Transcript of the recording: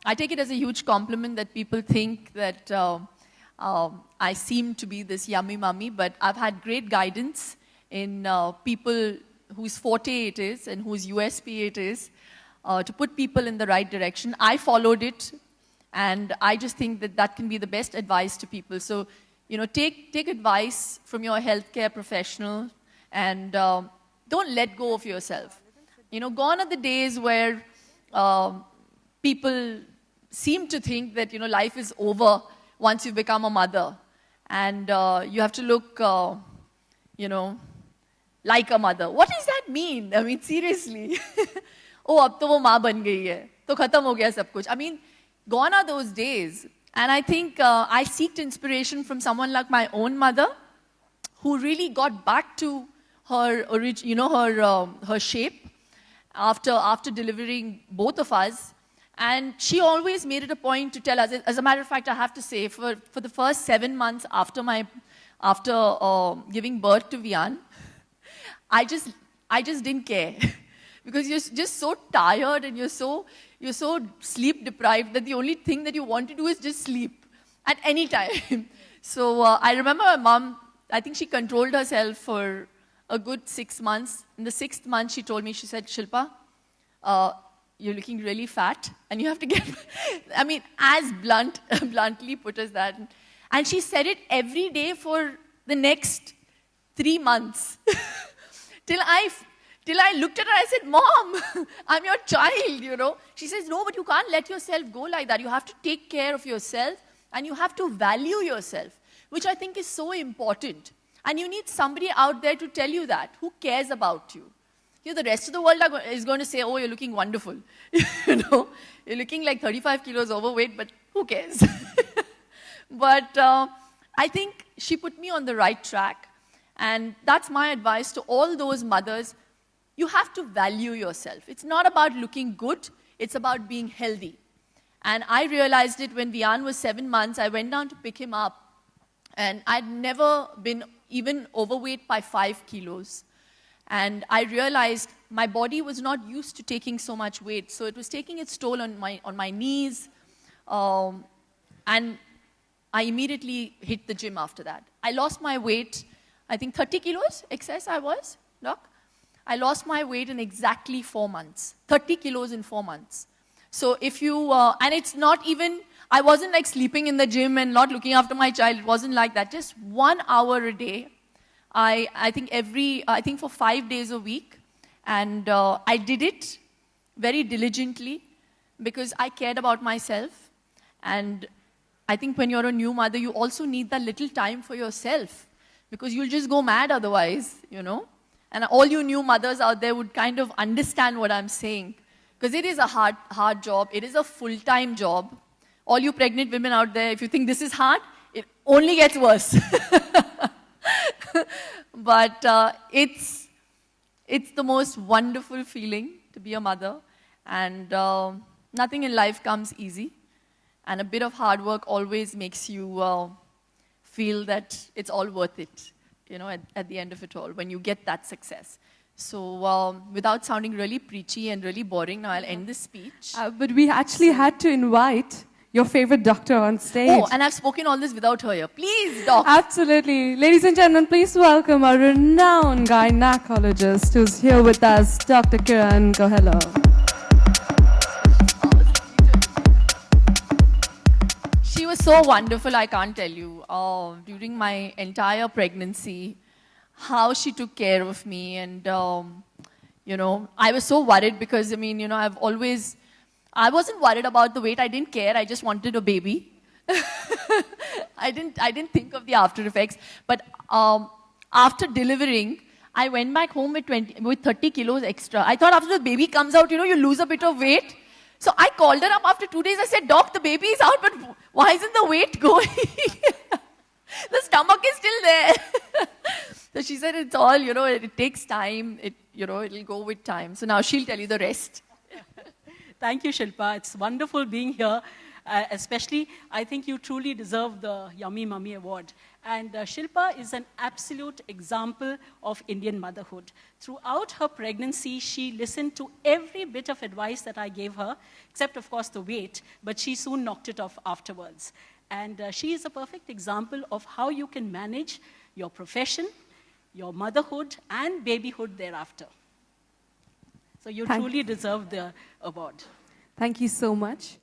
I take it as a huge compliment that people think that I seem to be this yummy mummy, but I've had great guidance in people whose forte it is and whose USP it is to put people in the right direction. I followed it, and I just think that that can be the best advice to people. So, take advice from your healthcare professional and don't let go of yourself. Gone are the days where people seem to think that, life is over once you become a mother. And you have to look, like a mother. What does that mean? I mean, seriously. Oh, ab to wo maa ban gayi hai. To khatam ho gaya sab kuch. I mean, gone are those days. And I think I seeked inspiration from someone like my own mother, who really got back to her, her shape after delivering both of us. And she always made it a point to tell us. As a matter of fact, I have to say, for the first 7 months after giving birth to Vian, I just didn't care. Because you're just so tired and you're so sleep deprived that the only thing that you want to do is just sleep at any time. So I remember my mom, I think she controlled herself for a good 6 months. In the 6th month, she told me, she said, Shilpa, you're looking really fat and you have to get, I mean, as bluntly put as that. And she said it every day for the next 3 months. Till I looked at her, I said, Mom, I'm your child, She says, no, but you can't let yourself go like that. You have to take care of yourself and you have to value yourself, which I think is so important. And you need somebody out there to tell you that, who cares about you. The rest of the world is going to say, oh, you're looking wonderful. You're looking like 35 kilos overweight, but who cares? But I think she put me on the right track. And that's my advice to all those mothers. You have to value yourself. It's not about looking good. It's about being healthy. And I realized it when Vian was 7 months. I went down to pick him up. And I'd never been even overweight by 5 kilos. And I realized my body was not used to taking so much weight. So it was taking its toll on my knees. And I immediately hit the gym after that. I lost my weight, I think 30 kilos excess I was, Doc. I lost my weight in exactly 4 months. 30 kilos in 4 months. So if you, and it's not even, I wasn't like sleeping in the gym and not looking after my child. It wasn't like that. Just 1 hour a day. I think for 5 days a week. And I did it very diligently because I cared about myself. And I think when you're a new mother, you also need that little time for yourself because you'll just go mad otherwise, And all you new mothers out there would kind of understand what I'm saying. Because it is a hard job. It is a full-time job. All you pregnant women out there, if you think this is hard, it only gets worse. But it's the most wonderful feeling to be a mother. And nothing in life comes easy. And a bit of hard work always makes you feel that it's all worth it. At the end of it all, when you get that success. So without sounding really preachy and really boring, now I'll end this speech. But we actually had to invite your favorite doctor on stage. Oh, and I've spoken all this without her here. Please, doc. Absolutely. Ladies and gentlemen, please welcome our renowned gynecologist who's here with us, Dr. Kiran Gohela. She was so wonderful, I can't tell you. During my entire pregnancy, how she took care of me. And, I was so worried because, I wasn't worried about the weight. I didn't care. I just wanted a baby. I didn't think of the after effects. But after delivering, I went back home with 30 kilos extra. I thought after the baby comes out, you lose a bit of weight. So I called her up after 2 days. I said, Doc, the baby is out, but why isn't the weight going? The stomach is still there. So she said, it's all, it takes time. It'll go with time. So now she'll tell you the rest. Thank you, Shilpa. It's wonderful being here. Especially, I think you truly deserve the Yummy Mummy Award. And Shilpa is an absolute example of Indian motherhood. Throughout her pregnancy, she listened to every bit of advice that I gave her, except, of course, the weight, but she soon knocked it off afterwards. And she is a perfect example of how you can manage your profession, your motherhood, and babyhood thereafter. So you truly deserve the award. Thank you so much.